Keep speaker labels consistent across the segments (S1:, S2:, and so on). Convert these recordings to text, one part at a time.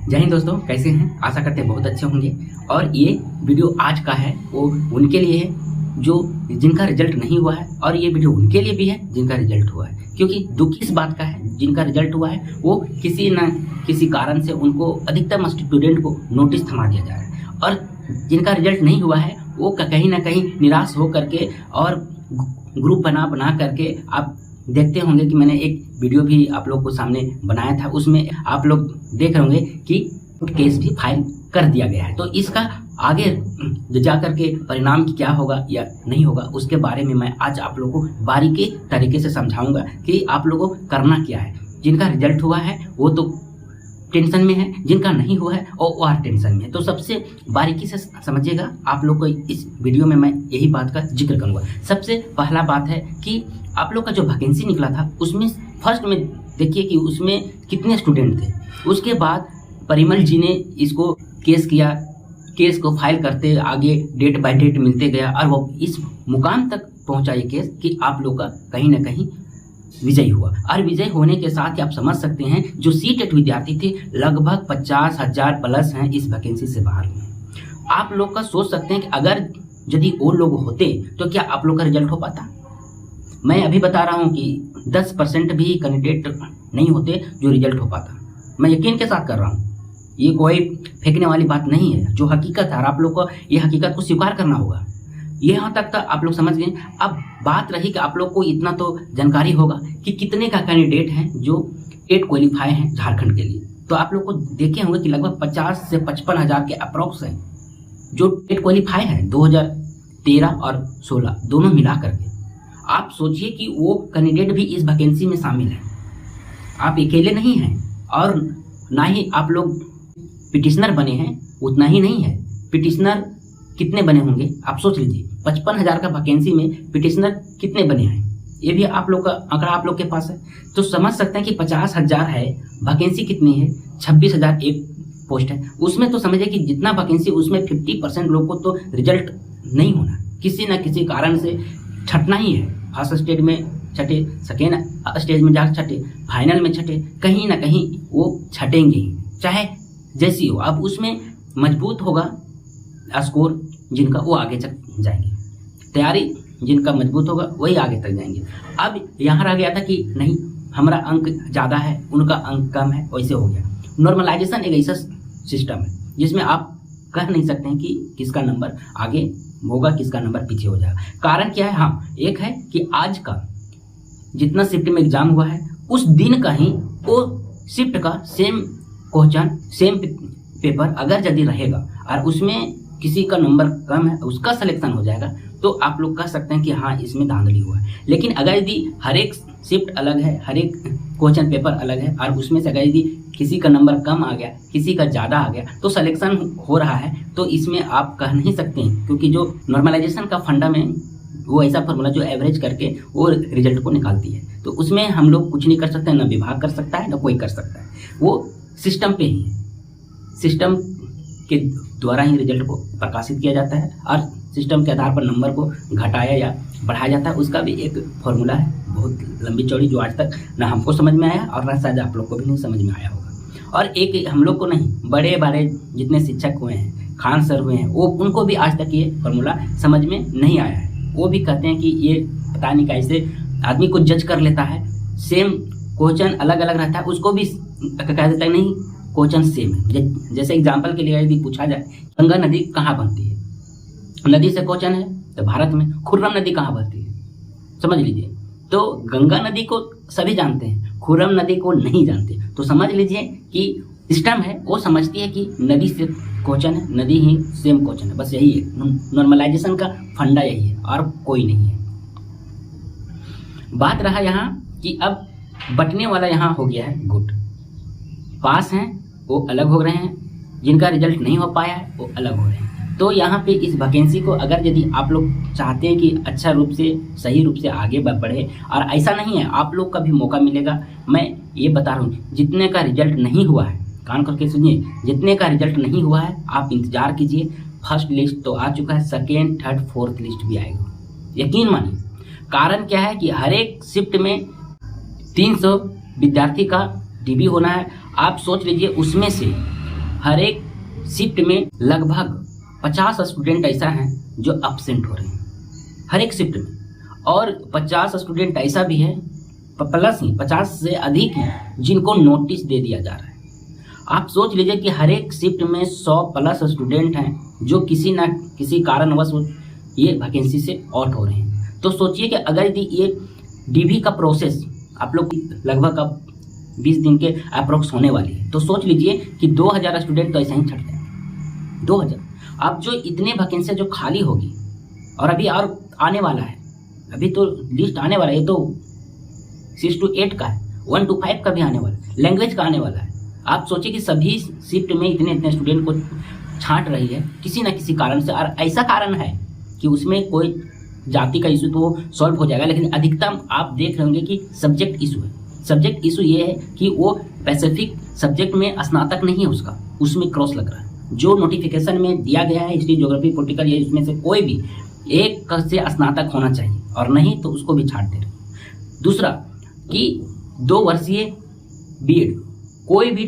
S1: जय हिंद दोस्तों, कैसे हैं? आशा करते हैं बहुत अच्छे होंगे। और ये वीडियो आज का है वो उनके लिए है जो जिनका रिजल्ट नहीं हुआ है, और ये वीडियो उनके लिए भी है जिनका रिजल्ट हुआ है। क्योंकि दुख इस बात का है जिनका रिजल्ट हुआ है वो किसी न किसी कारण से उनको अधिकतम स्टूडेंट को नोटिस थमा दिया जा रहा है, और जिनका रिजल्ट नहीं हुआ है वो कहीं ना कहीं निराश हो करके और ग्रुप बना करके आप देखते होंगे कि मैंने एक वीडियो भी आप लोग को सामने बनाया था। उसमें आप लोग देख रहे होंगे कि केस भी फाइल कर दिया गया है। तो इसका आगे जा करके परिणाम क्या होगा या नहीं होगा उसके बारे में मैं आज आप लोगों को बारीकी तरीके से समझाऊंगा कि आप लोगों को करना क्या है। जिनका रिजल्ट हुआ है वो तो टेंशन में है, जिनका नहीं हुआ है वो और टेंशन में है। तो सबसे बारीकी से समझिएगा। आप लोग को इस वीडियो में मैं यही बात का जिक्र करूंगा। सबसे पहला बात है कि आप लोग का जो वैकेंसी निकला था उसमें फर्स्ट में देखिए कि उसमें कितने स्टूडेंट थे। उसके बाद परिमल जी ने इसको केस किया, केस को फाइल करते आगे डेट बाय डेट मिलते गया, और वो इस मुकाम तक पहुंचा ये केस कि आप लोग का कहीं ना कहीं विजय हुआ। और विजय होने के साथ ही आप समझ सकते हैं जो सीटेट विद्यार्थी थे लगभग 50,000 प्लस हैं इस वैकेंसी से बाहर हुए। आप लोग का सोच सकते हैं कि अगर यदि वो लोग होते तो क्या आप लोग का रिजल्ट हो पाता? मैं अभी बता रहा हूं कि 10% भी कैंडिडेट नहीं होते जो रिजल्ट हो पाता। मैं यकीन के साथ कर रहा हूं, ये कोई फेंकने वाली बात नहीं है, जो हकीकत है। और आप लोग को ये हकीकत को स्वीकार करना होगा। यहाँ तक तो आप लोग समझ गए। अब बात रही कि आप लोग को इतना तो जानकारी होगा कि कितने का कैंडिडेट हैं जो टेट क्वालिफाई हैं झारखंड के लिए। तो आप लोग को देखे होंगे कि लगभग 50 से 55 हज़ार के अप्रॉक्स हैं जो टेट क्वालिफाई हैं 2013 और 16 दोनों मिला करके। आप सोचिए कि वो कैंडिडेट भी इस वैकेंसी में शामिल है। आप अकेले नहीं हैं, और ना ही आप लोग पिटिशनर बने हैं, उतना ही नहीं है। पिटिशनर कितने बने होंगे आप सोच लीजिए। 55,000 का वैकेंसी में पिटिशनर कितने बने हैं ये भी आप लोग का आंकड़ा आप लोग के पास है। तो समझ सकते हैं कि 50,000 है, वैकेंसी कितनी है? 26,000 एक पोस्ट है। उसमें तो समझिए कि जितना वैकेंसी उसमें 50% लोग को तो रिजल्ट नहीं होना, किसी न किसी कारण से छटना ही है। फर्स्ट स्टेज में छठे, सेकेंड स्टेज में जाकर छठे, फाइनल में छठे, कहीं ना कहीं वो छटेंगे ही, चाहे जैसी हो। अब उसमें मजबूत होगा स्कोर जिनका, वो आगे तक जाएंगे। तैयारी जिनका मजबूत होगा वही आगे तक जाएंगे। अब यहाँ रह गया था कि नहीं हमारा अंक ज़्यादा है उनका अंक कम है, वैसे हो गया। नॉर्मलाइजेशन एक ऐसा सिस्टम है जिसमें आप कह नहीं सकते हैं कि किसका नंबर आगे होगा किसका नंबर पीछे हो जाएगा। कारण क्या है? हाँ, एक है कि आज का जितना शिफ्ट में एग्जाम हुआ है उस दिन का ही वो शिफ्ट का सेम क्वेश्चन सेम पेपर अगर यदि रहेगा और उसमें किसी का नंबर कम है उसका सिलेक्शन हो जाएगा, तो आप लोग कह सकते हैं कि हाँ इसमें धांधली हुआ है। लेकिन अगर यदि हर एक शिफ्ट अलग है, हर एक क्वेश्चन पेपर अलग है, और उसमें से अगर यदि किसी का नंबर कम आ गया किसी का ज़्यादा आ गया तो सिलेक्शन हो रहा है, तो इसमें आप कह नहीं सकते हैं। क्योंकि जो नॉर्मलाइजेशन का फंडा में वो ऐसा फॉर्मूला जो एवरेज करके वो रिजल्ट को निकालती है, तो उसमें हम लोग कुछ नहीं कर सकते, ना विभाग कर सकता है ना कोई कर सकता है। वो सिस्टम पे ही है, सिस्टम के द्वारा ही रिजल्ट को प्रकाशित किया जाता है, और सिस्टम के आधार पर नंबर को घटाया या बढ़ाया जाता है। उसका भी एक फॉर्मूला है बहुत लंबी चौड़ी, जो आज तक ना हमको समझ में आया और ना शायद आप लोग को भी नहीं समझ में आया होगा। और एक हम लोग को नहीं, बड़े बड़े जितने शिक्षक हुए हैं, खान सर हुए हैं, वो उनको भी आज तक ये फॉर्मूला समझ में नहीं आया है। वो भी कहते हैं कि ये पता नहीं कैसे आदमी को जज कर लेता है। सेम क्वेश्चन अलग अलग रहता है, उसको भी कह देता है नहीं क्वेश्चन सेम है। जैसे एग्जाम्पल के लिए यदि पूछा जाए गंगा नदी कहाँ बनती है, नदी से क्वेश्चन है तो भारत में खुर्रम नदी कहाँ बहती है, समझ लीजिए। तो गंगा नदी को सभी जानते हैं, खुर्रम नदी को नहीं जानते। तो समझ लीजिए कि सिस्टम है वो समझती है कि नदी से क्वेश्चन है, नदी ही सेम क्वेश्चन है, बस यही है। नॉर्मलाइजेशन का फंडा यही है और कोई नहीं है। बात रहा यहाँ कि अब बटने वाला यहाँ हो गया है गुट। पास हैं वो अलग हो रहे हैं, जिनका रिजल्ट नहीं हो पाया है वो अलग हो रहे हैं। तो यहाँ पे इस वैकेंसी को अगर यदि आप लोग चाहते हैं कि अच्छा रूप से सही रूप से आगे बढ़े, और ऐसा नहीं है आप लोग का भी मौका मिलेगा। मैं ये बता रहा हूँ जितने का रिजल्ट नहीं हुआ है, कान करके सुनिए, जितने का रिजल्ट नहीं हुआ है आप इंतजार कीजिए। फर्स्ट लिस्ट तो आ चुका है, सेकेंड थर्ड फोर्थ लिस्ट भी आएगा, यकीन मानिए। कारण क्या है कि हर एक शिफ्ट में 300 विद्यार्थी का डीबी होना है। आप सोच लीजिए उसमें से हर एक शिफ्ट में लगभग 50 स्टूडेंट ऐसा हैं जो अब्सेंट हो रहे हैं हर एक शिफ्ट में, और 50 स्टूडेंट ऐसा भी है प्लस ही 50 से अधिक हैं जिनको नोटिस दे दिया जा रहा है। आप सोच लीजिए कि हर एक शिफ्ट में 100 प्लस स्टूडेंट हैं जो किसी न किसी कारणवश ये वैकेंसी से आउट हो रहे हैं। तो सोचिए कि अगर यदि ये डीवी का प्रोसेस आप लोग लगभग अब 20 दिन के अप्रोक्स होने वाली है, तो सोच लीजिए कि 2000 स्टूडेंट तो ऐसा ही छट जाए 2000। अब जो इतने वैकेंसी जो खाली होगी और अभी और आने वाला है, अभी तो लिस्ट आने वाला है, ये तो 6 to 8 का है, 1 to 5 का भी आने वाला है, लैंग्वेज का आने वाला है। आप सोचिए कि सभी शिफ्ट में इतने स्टूडेंट को छांट रही है किसी न किसी कारण से, और ऐसा कारण है कि उसमें कोई जाति का इशू तो सॉल्व हो जाएगा, लेकिन अधिकतम आप देख रहे होंगे कि सब्जेक्ट इशू है। सब्जेक्ट इशू ये है कि वो स्पेसिफिक सब्जेक्ट में स्नातक नहीं है उसका, उसमें क्रॉस लग रहा है। जो नोटिफिकेशन में दिया गया है हिस्ट्री, ज्योग्राफी, पॉलिटिकल, ये इसमें से कोई भी एक से स्नातक होना चाहिए, और नहीं तो उसको भी छांट दे रहे। दूसरा कि 2 वर्षीय बीएड कोई भी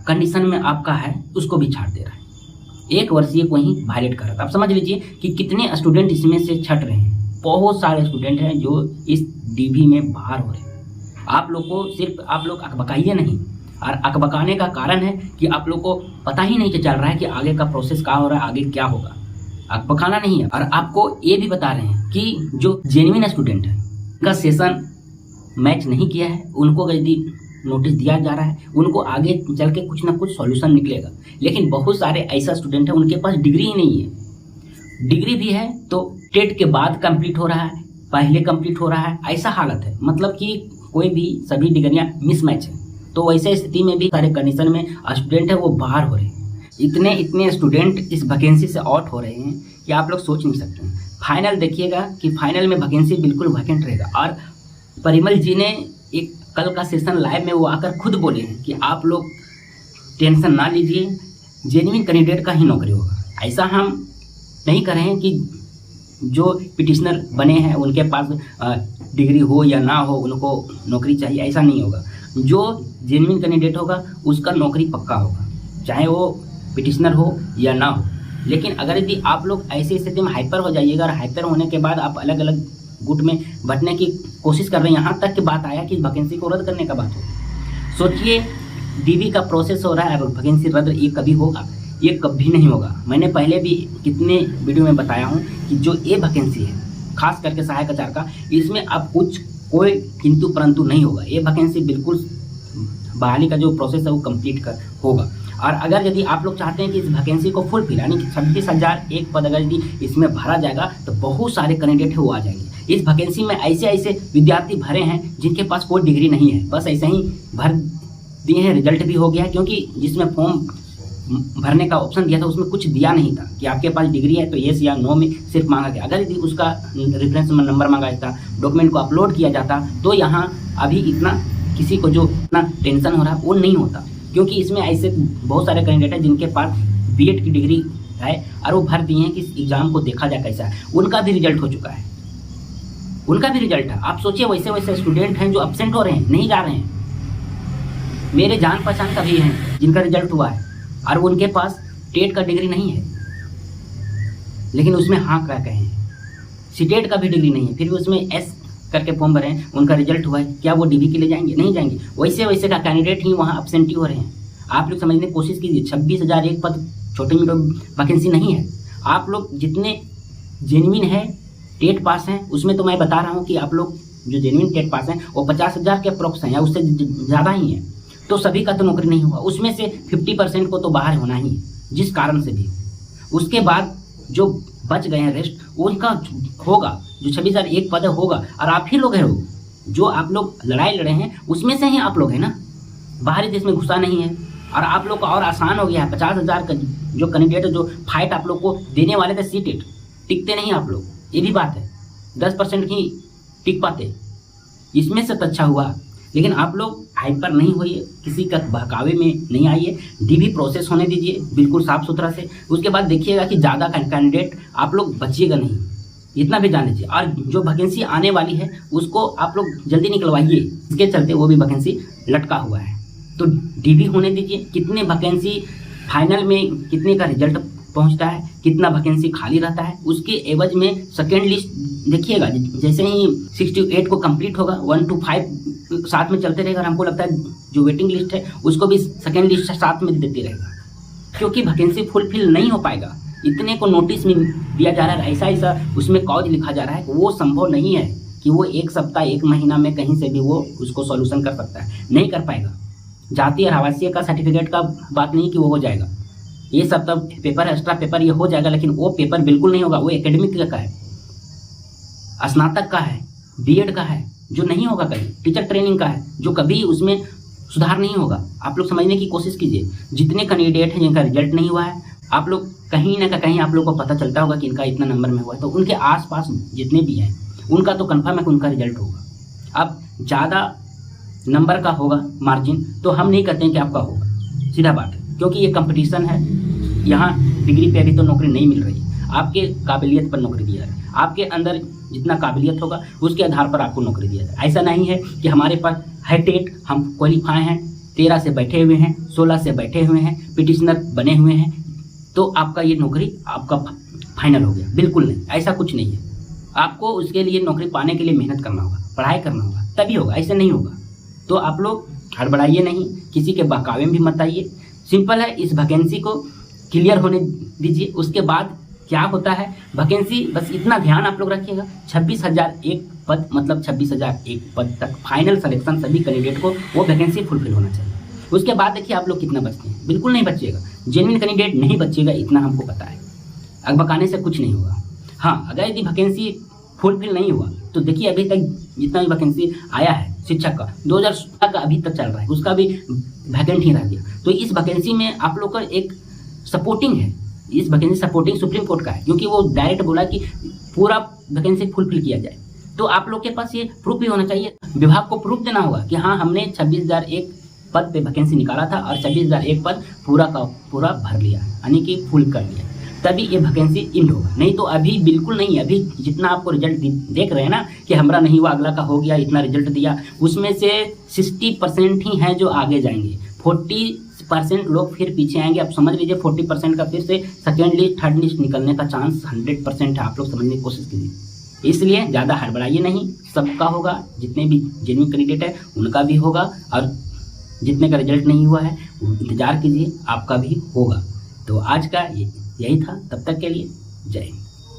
S1: कंडीशन में आपका है उसको भी छाट दे रहा है, 1 वर्षीय को ही वायलेट कर रहा था। आप समझ लीजिए कि कितने स्टूडेंट इसमें से छट रहे हैं। बहुत सारे स्टूडेंट हैं जो इस डीवी में बाहर हो रहे हैं। आप लोग को सिर्फ आप लोग अकबकाइए नहीं, और अकबकाने का कारण है कि आप लोग को पता ही नहीं चल रहा है कि आगे का प्रोसेस क्या हो रहा है, आगे क्या होगा। अकबकाना नहीं है। और आपको ये भी बता रहे हैं कि जो जेन्युइन स्टूडेंट है उनका सेशन मैच नहीं किया है, उनको यदि नोटिस दिया जा रहा है, उनको आगे चल के कुछ ना कुछ सॉल्यूशन निकलेगा। लेकिन बहुत सारे ऐसा स्टूडेंट है उनके पास डिग्री ही नहीं है। डिग्री भी है तो टेट के बाद कंप्लीट हो रहा है, पहले कंप्लीट हो रहा है, ऐसा हालत है। मतलब कि कोई भी सभी डिग्रियां मिसमैच है। तो वैसे स्थिति में भी सारे कंडीशन में स्टूडेंट है वो बाहर हो रहे हैं। इतने स्टूडेंट इस वैकेंसी से आउट हो रहे हैं कि आप लोग सोच नहीं सकते हैं। फाइनल देखिएगा कि फाइनल में वैकेंसी बिल्कुल वैकेंट रहेगा। और परिमल जी ने एक कल का सेशन लाइव में वो आकर खुद बोले हैं कि आप लोग टेंशन ना लीजिए, जेन्युइन कैंडिडेट का ही नौकरी होगा। ऐसा हम नहीं कर रहे हैं कि जो पिटिशनर बने हैं उनके पास डिग्री हो या ना हो उनको नौकरी चाहिए, ऐसा नहीं होगा। जो जेन्युइन कैंडिडेट होगा उसका नौकरी पक्का होगा, चाहे वो पिटिशनर हो या ना हो। लेकिन अगर यदि आप लोग ऐसी स्थिति में हाइपर हो जाइएगा और हाइपर होने के बाद आप अलग अलग गुट में बंटने की कोशिश कर रहे हैं, यहाँ तक की बात आया कि वैकेंसी को रद्द करने का बात हो। सोचिए डीवी का प्रोसेस हो रहा है और वैकेंसी रद्द ये कभी होगा? ये कभी नहीं होगा। मैंने पहले भी कितने वीडियो में बताया हूँ कि जो ये वैकेंसी है खास करके सहायक आचार्य का, इसमें अब कोई किंतु परंतु नहीं होगा। ये वैकेंसी बिल्कुल बहाली का जो प्रोसेस है वो कंप्लीट होगा। और अगर यदि आप लोग चाहते हैं कि इस वैकेंसी को फुल फिल यानी कि 26,001 पद अगर यदि इसमें भरा जाएगा तो बहुत सारे कैंडिडेट वो आ जाएंगे। इस वैकेंसी में ऐसे विद्यार्थी भरे हैं जिनके पास कोई डिग्री नहीं है, बस ऐसे ही भर दिए हैं। रिजल्ट भी हो गया क्योंकि जिसमें फॉर्म भरने का ऑप्शन दिया था उसमें कुछ दिया नहीं था कि आपके पास डिग्री है तो येस या नो में सिर्फ मांगा गया। अगर यदि उसका रेफरेंस नंबर मांगा जाता, डॉक्यूमेंट को अपलोड किया जाता, तो यहाँ अभी इतना किसी को जो इतना टेंशन हो रहा है वो नहीं होता। क्योंकि इसमें ऐसे बहुत सारे कैंडिडेट हैं जिनके पास बीएड की डिग्री है और वो भर दिए हैं कि इस एग्ज़ाम को देखा जाए कैसा है। उनका भी रिजल्ट हो चुका है, उनका भी रिजल्ट है। आप सोचिए वैसे स्टूडेंट हैं जो एब्सेंट हो रहे हैं, नहीं जा रहे हैं। मेरे जान पहचान का भी हैं जिनका रिजल्ट हुआ है और उनके पास टेट का डिग्री नहीं है, लेकिन उसमें हाँ क्या कहें, सीटेट का भी डिग्री नहीं है, फिर भी उसमें एस करके फॉर्म भरे हैं, उनका रिजल्ट हुआ है। क्या वो डीवी के लिए जाएंगे? नहीं जाएंगे। वैसे का कैंडिडेट ही वहाँ एब्सेंटी हो रहे हैं। आप लोग समझने की कोशिश कीजिए, 26,001 पद छोटी मोटी वैकेंसी नहीं है। आप लोग जितने जेन्युइन है टेट पास हैं, उसमें तो मैं बता रहा हूँ कि आप लोग जो जेन्युइन टेट पास हैं वो 50,000 के अप्रोक्स हैं या उससे ज़्यादा ही हैं। तो सभी का तो नौकरी नहीं होगा, उसमें से 50% को तो बाहर होना ही है जिस कारण से भी। उसके बाद जो बच गए हैं रेस्ट उनका होगा, जो 26,001 पद होगा। और आप ही लोग हैं वो जो आप लोग लड़ाई लड़े हैं उसमें से ही आप लोग हैं ना, बाहरी देश में घुसा नहीं है। और आप लोग का और आसान हो गया है। 50,000 का जो कैंडिडेट जो फाइट आप लोग को देने वाले थे सीटेट, टिकते नहीं आप लोग, ये भी बात है। 10% ही टिक पाते, इसमें से तो अच्छा हुआ। लेकिन आप लोग हाइपर नहीं होइए, किसी का बहकावे में नहीं आइए, डीवी प्रोसेस होने दीजिए बिल्कुल साफ सुथरा से। उसके बाद देखिएगा कि ज़्यादा कैंडिडेट आप लोग बचिएगा नहीं, इतना भी जान लीजिए। और जो वैकेंसी आने वाली है उसको आप लोग जल्दी निकलवाइए, इसके चलते वो भी वैकेंसी लटका हुआ है। तो डीवी होने दीजिए। कितने वैकेंसी फाइनल में कितने का रिजल्ट पहुंचता है, कितना वैकेंसी खाली रहता है, उसके एवज में सेकेंड लिस्ट देखिएगा। जैसे ही 68 को कंप्लीट होगा 1 to 5 साथ में चलते रहेगा, और हमको लगता है जो वेटिंग लिस्ट है उसको भी सेकेंड लिस्ट साथ में देते रहेगा, क्योंकि वैकेंसी फुलफिल नहीं हो पाएगा। इतने को नोटिस में दिया जा रहा है, ऐसा ऐसा उसमें कॉज लिखा जा रहा है, वो संभव नहीं है कि वो 1 सप्ताह 1 महीना में कहीं से भी वो उसको सॉल्यूशन कर सकता है, नहीं कर पाएगा। जातीय और आवासीय का सर्टिफिकेट का बात नहीं कि वो हो जाएगा, ये सब तब पेपर एक्स्ट्रा पेपर ये हो जाएगा, लेकिन वो पेपर बिल्कुल नहीं होगा। वो एकेडमिक का है, स्नातक का है, बीएड का है, जो नहीं होगा कहीं, टीचर ट्रेनिंग का है, जो कभी उसमें सुधार नहीं होगा। आप लोग समझने की कोशिश कीजिए। जितने कैंडिडेट हैं जिनका रिजल्ट नहीं हुआ है, आप लोग कहीं ना कहीं आप लोग को पता चलता होगा कि इनका इतना नंबर में हुआ है, तो उनके आसपास जितने भी हैं उनका तो कंफर्म है कि उनका रिजल्ट होगा। अब ज़्यादा नंबर का होगा मार्जिन तो हम नहीं कहते हैं कि आपका होगा, सीधा बात है, क्योंकि ये कंपटीशन है। यहाँ डिग्री पे अभी तो नौकरी नहीं मिल रही, आपके काबिलियत पर नौकरी दिया है। आपके अंदर जितना काबिलियत होगा उसके आधार पर आपको नौकरी दिया जाए। ऐसा नहीं है कि हमारे पास है टेट, हम क्वालिफाई हैं, 13 से बैठे हुए हैं, 16 से बैठे हुए हैं, पिटिशनर बने हुए हैं, तो आपका ये नौकरी आपका फाइनल हो गया। बिल्कुल नहीं, ऐसा कुछ नहीं है। आपको उसके लिए नौकरी पाने के लिए मेहनत करना होगा, पढ़ाई करना होगा, तभी होगा, ऐसे नहीं होगा। तो आप लोग हड़बड़ाइए नहीं, किसी के बहकावे में भी मत आइए। सिंपल है, इस वैकेंसी को क्लियर होने दीजिए, उसके बाद क्या होता है वैकेंसी, बस इतना ध्यान आप लोग रखिएगा। 26,001 पद, मतलब 26,001 पद तक फाइनल सिलेक्शन सभी कैंडिडेट को वो वैकेंसी फुलफिल होना चाहिए। उसके बाद देखिए आप लोग कितना बचते हैं, बिल्कुल नहीं बचिएगा। जेन्युइन कैंडिडेट नहीं बचिएगा, इतना हमको पता है। अगबकाने से कुछ नहीं होगा। हाँ, अगर यदि वैकेंसी फुलफिल नहीं हुआ तो देखिए अभी तक जितना भी वैकेंसी आया है शिक्षक का 2016 का अभी तक चल रहा है, उसका भी वैकेंट ही रह गया। तो इस वैकेंसी में आप लोग का एक सपोर्टिंग है, इस वैकेंसी सपोर्टिंग सुप्रीम कोर्ट का है, क्योंकि वो डायरेक्ट बोला कि पूरा वैकेंसी फुलफिल किया जाए। तो आप लोग के पास ये प्रूफ भी होना चाहिए, विभाग को प्रूफ देना होगा कि हाँ हमने 26,001 पद पे वैकेंसी निकाला था और 26,001 पद पूरा का पूरा भर लिया, यानी कि फुल कर लिया, तभी ये वैकेंसी इंड होगा। नहीं तो अभी बिल्कुल नहीं है। अभी जितना आपको रिजल्ट देख रहे हैं ना कि हमारा नहीं हुआ, अगला का हो गया, इतना रिजल्ट दिया, उसमें से 60% ही हैं जो आगे जाएंगे, 40% लोग फिर पीछे आएंगे। आप समझ लीजिए 40% का फिर से सेकेंड लिस्ट थर्ड लिस्ट निकलने का चांस 100% है। आप लोग समझने की कोशिश कीजिए। इसलिए ज़्यादा हड़बड़ाइए नहीं, सबका होगा, जितने भी जेन्युइन कैंडिडेट है उनका भी होगा, और जितने का रिजल्ट नहीं हुआ है इंतजार कीजिए, आपका भी होगा। तो आज का यही था, तब तक के लिए जय हिंद।